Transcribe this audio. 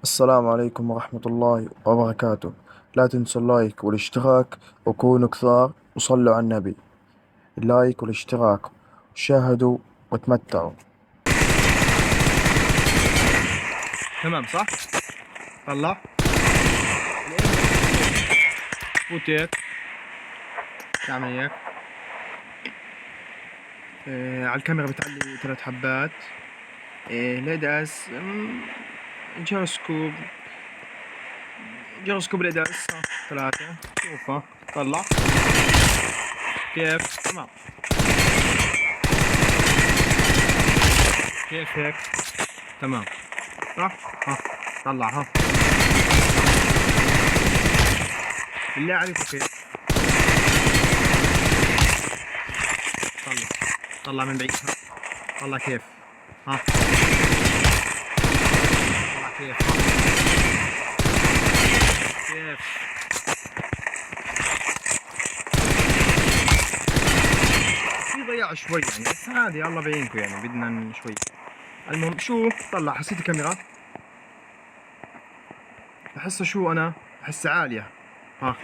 السلام عليكم ورحمة الله وبركاته. لا تنسوا اللايك والاشتراك وكونوا كثار وصلوا على النبي. اللايك والاشتراك وشاهدوا وتمتعوا. تمام صح. طلع فوت هيك، تعمل هيك. على الكاميرا بتعلي 3 حبات. الإداس جيروسكوب. الإداس 3. شوفها. طلع كيف. تمام. كيف هيك. تمام صح. ها طلع. ها بالله عليك كيف. طلع. طلع من بعيد. ها طلع كيف. ها طلع كيف. ها كيف. في ضياع شوي يعني، بس عادي الله بعينكم يعني، بدنا شوي. المهم شو طلع. حسيت الكاميرا بحسها شو، انا بحسها عالية. ها